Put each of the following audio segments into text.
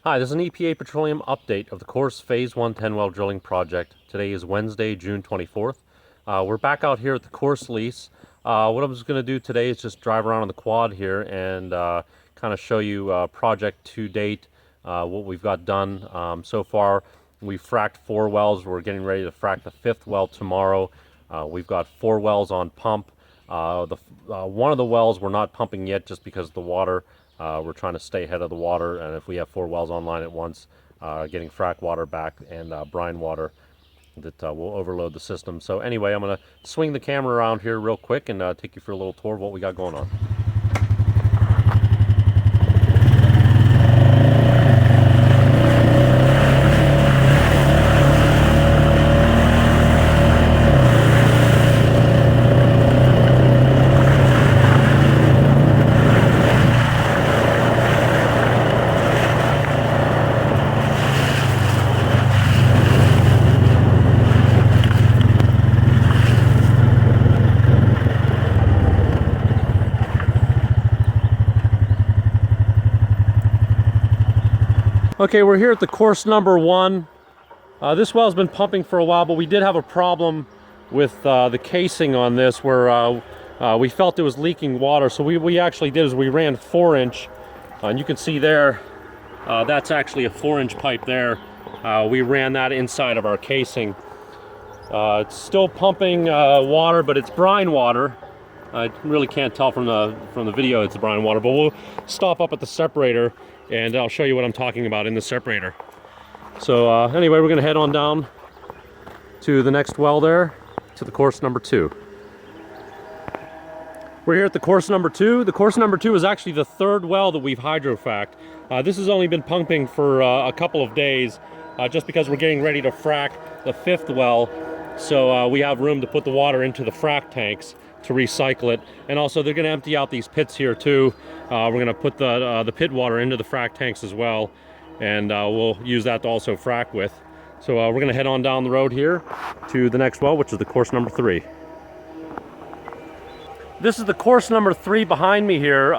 Hi, this is an EPA Petroleum update of the Corse Phase 1 10-well drilling project. Today is Wednesday, June 24th. We're back out here at the Corse Lease. What I'm just going to do today is just drive around on the quad here and kind of show you project to date, what we've got done. So far, we've fracked 4 wells. We're getting ready to frack the 5th well tomorrow. We've got 4 wells on pump. One of the wells we're not pumping yet just because of the water. We're trying to stay ahead of the water, and if we have 4 wells online at once, getting frack water back and brine water that will overload the system. So anyway, I'm going to swing the camera around here real quick and take you for a little tour of what we got going on. Okay, we're here at the course number 1. This well's been pumping for a while, but we did have a problem with the casing on this where we felt it was leaking water. So we actually did is we ran 4-inch, and you can see there, that's actually a 4-inch pipe there. We ran that inside of our casing. It's still pumping water, but it's brine water. I really can't tell from the video it's brine water, but we'll stop up at the separator and I'll show you what I'm talking about in the separator. So anyway, we're going to head on down to the next well there, to the course number 2. We're here at the course number 2. The course number 2 is actually the 3rd well that we've hydrofracked. This has only been pumping for a couple of days, just because we're getting ready to frack the 5th well. So we have room to put the water into the frack tanks to recycle it, and also they're going to empty out these pits here too. We're going to put the pit water into the frack tanks as well, and we'll use that to also frack with. So we're going to head on down the road here to the next well, which is the course number 3. This is the course number 3 behind me here.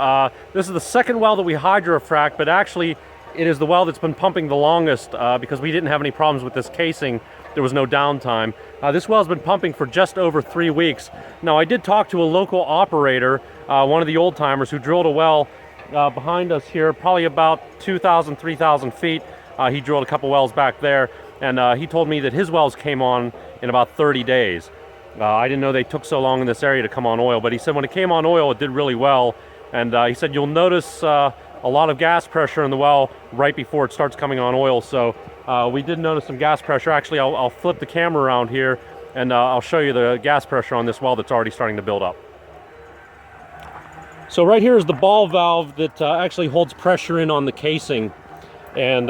This is the 2nd well that we hydrofracked, but actually it is the well that's been pumping the longest because we didn't have any problems with this casing. There was no downtime. This well's been pumping for just over 3 weeks. Now, I did talk to a local operator, one of the old timers, who drilled a well behind us here, probably about 2,000, 3,000 feet. He drilled a couple wells back there, and he told me that his wells came on in about 30 days. I didn't know they took so long in this area to come on oil, but he said when it came on oil, it did really well. And he said you'll notice a lot of gas pressure in the well right before it starts coming on oil. So we did notice some gas pressure. Actually, I'll flip the camera around here and I'll show you the gas pressure on this well that's already starting to build up. So right here is the ball valve that actually holds pressure in on the casing. And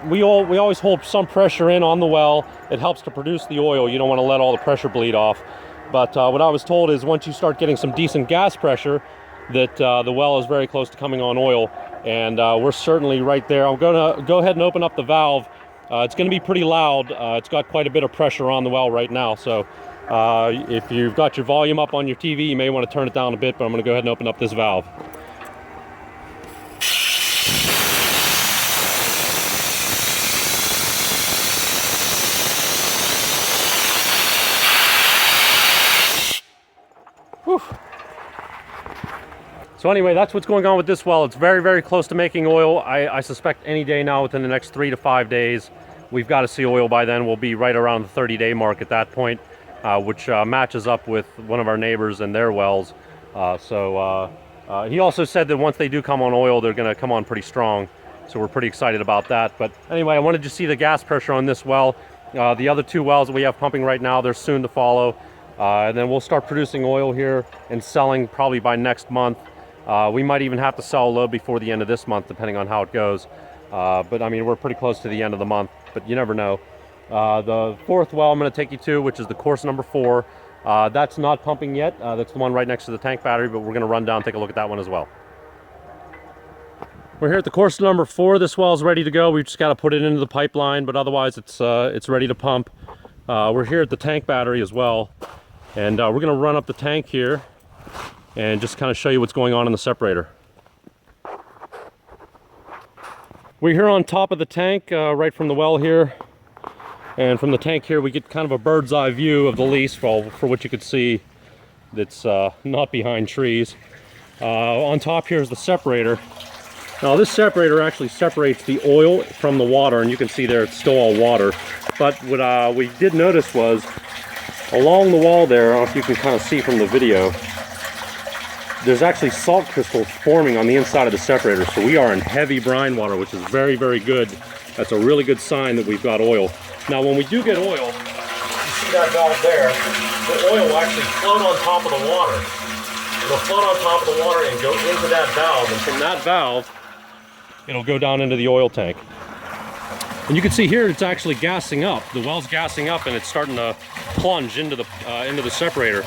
we always hold some pressure in on the well. It helps to produce the oil. You don't want to let all the pressure bleed off. But what I was told is once you start getting some decent gas pressure, that the well is very close to coming on oil, and we're certainly right there. I'm going to go ahead and open up the valve. It's going to be pretty loud. It's got quite a bit of pressure on the well right now, so if you've got your volume up on your TV, you may want to turn it down a bit, but I'm going to go ahead and open up this valve. Whew. So anyway, that's what's going on with this well. It's very, very close to making oil. I suspect any day now, within the next 3 to 5 days, we've got to see oil by then. We'll be right around the 30-day mark at that point, which matches up with one of our neighbors and their wells. He also said that once they do come on oil, they're going to come on pretty strong. So we're pretty excited about that. But anyway, I wanted to see the gas pressure on this well. The other 2 wells that we have pumping right now, they're soon to follow. And then we'll start producing oil here and selling probably by next month. We might even have to sell a load before the end of this month, depending on how it goes. But I mean, we're pretty close to the end of the month, but you never know. The 4th well I'm going to take you to, which is the course number 4. That's not pumping yet. That's the one right next to the tank battery, but we're going to run down and take a look at that one as well. We're here at the course number 4. This well is ready to go. We've just got to put it into the pipeline, but otherwise it's ready to pump. We're here at the tank battery as well, and we're going to run up the tank here and just kind of show you what's going on in the separator. We're here on top of the tank, right from the well here. And from the tank here, we get kind of a bird's eye view of the lease for what you could see that's not behind trees. On top here is the separator. Now this separator actually separates the oil from the water, and you can see there it's still all water. But what we did notice was along the wall there, I don't know if you can kind of see from the video, there's actually salt crystals forming on the inside of the separator. So we are in heavy brine water, which is very, very good. That's a really good sign that we've got oil. Now when we do get oil, you see that valve there, the oil will actually float on top of the water. It'll float on top of the water and go into that valve, and from that valve, it'll go down into the oil tank. And you can see here it's actually gassing up. The well's gassing up and it's starting to plunge into the separator.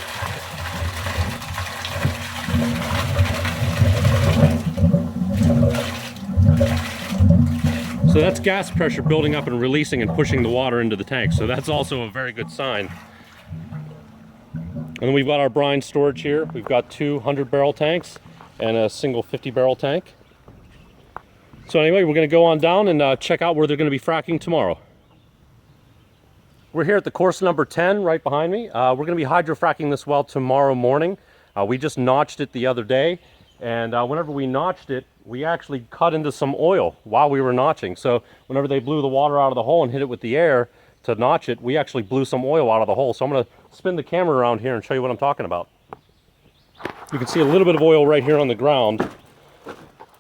So that's gas pressure building up and releasing and pushing the water into the tank. So that's also a very good sign. And then we've got our brine storage here. We've got 2 100-barrel tanks and a single 50-barrel tank. So anyway, we're going to go on down and check out where they're going to be fracking tomorrow. We're here at the course number 10 right behind me. We're going to be hydrofracking this well tomorrow morning. We just notched it the other day. And whenever we notched it, we actually cut into some oil while we were notching. So whenever they blew the water out of the hole and hit it with the air to notch it, we actually blew some oil out of the hole. So I'm going to spin the camera around here and show you what I'm talking about. You can see a little bit of oil right here on the ground,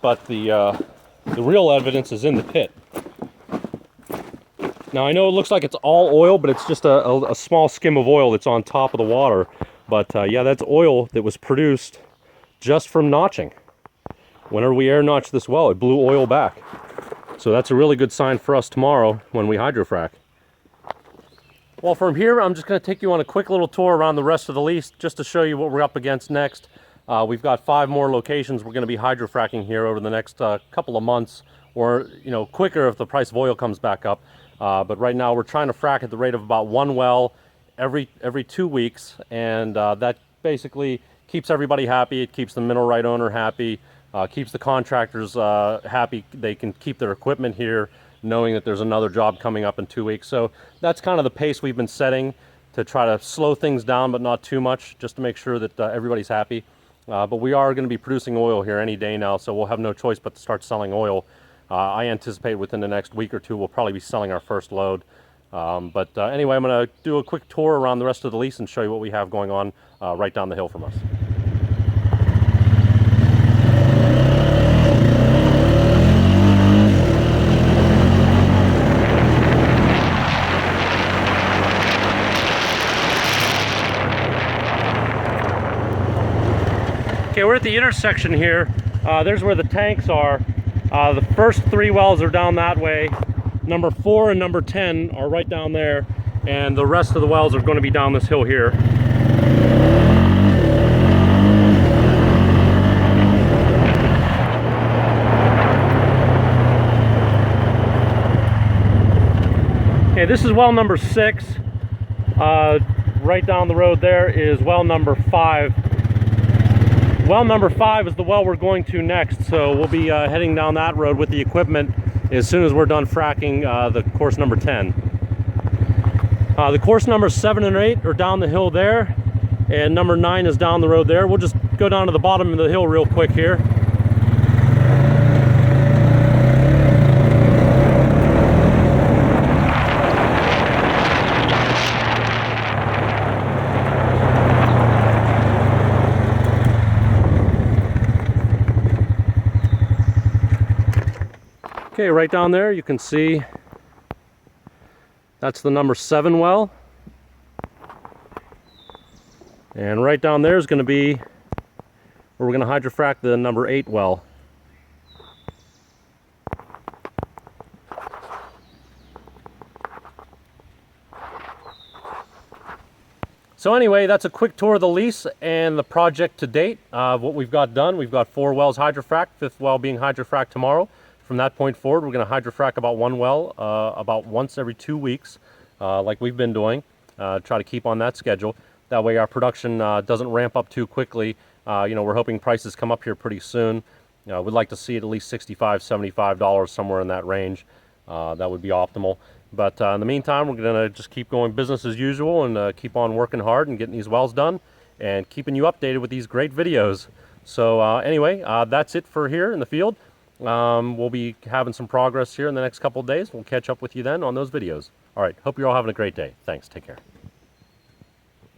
but the real evidence is in the pit. Now I know it looks like it's all oil, but it's just a small skim of oil that's on top of the water. But yeah, that's oil that was produced just from notching. Whenever we air notch this well, it blew oil back. So that's a really good sign for us tomorrow when we hydrofrac. Well, from here, I'm just going to take you on a quick little tour around the rest of the lease just to show you what we're up against next. We've got 5 more locations we're going to be hydrofracking here over the next couple of months, or quicker if the price of oil comes back up. But right now we're trying to frac at the rate of about 1 well every 2 weeks, and that basically keeps everybody happy. It keeps the mineral right owner happy, keeps the contractors happy. They can keep their equipment here knowing that there's another job coming up in 2 weeks. So that's kind of the pace we've been setting to try to slow things down, but not too much, just to make sure that everybody's happy. But we are going to be producing oil here any day now, so we'll have no choice but to start selling oil. I anticipate within the next week or 2 we'll probably be selling our first load. But anyway, I'm going to do a quick tour around the rest of the lease and show you what we have going on right down the hill from us. Okay, we're at the intersection here. There's where the tanks are. The first 3 wells are down that way. Number 4 and number 10 are right down there. And the rest of the wells are going to be down this hill here. Okay, this is well number 6. Right down the road there is well number 5. Well number 5 is the well we're going to next, so we'll be heading down that road with the equipment as soon as we're done fracking the course number 10. The course numbers 7 and 8 are down the hill there, and number 9 is down the road there. We'll just go down to the bottom of the hill real quick here. Okay, right down there you can see that's the number 7 well. And right down there is going to be where we're going to hydrofrac the number 8 well. So anyway, that's a quick tour of the lease and the project to date. What we've got done, we've got 4 wells hydrofrac'd, 5th well being hydrofrac'd tomorrow. From that point forward, we're going to hydrofrac about 1 well about once every 2 weeks, like we've been doing. Try to keep on that schedule. That way our production doesn't ramp up too quickly. We're hoping prices come up here pretty soon. We'd like to see it at least $65, $75, somewhere in that range. That would be optimal. But in the meantime, we're going to just keep going business as usual and keep on working hard and getting these wells done and keeping you updated with these great videos. So anyway, that's it for here in the field. We'll be having some progress here in the next couple of days. We'll catch up with you then on those videos. All right, hope you're all having a great day. Thanks, take care.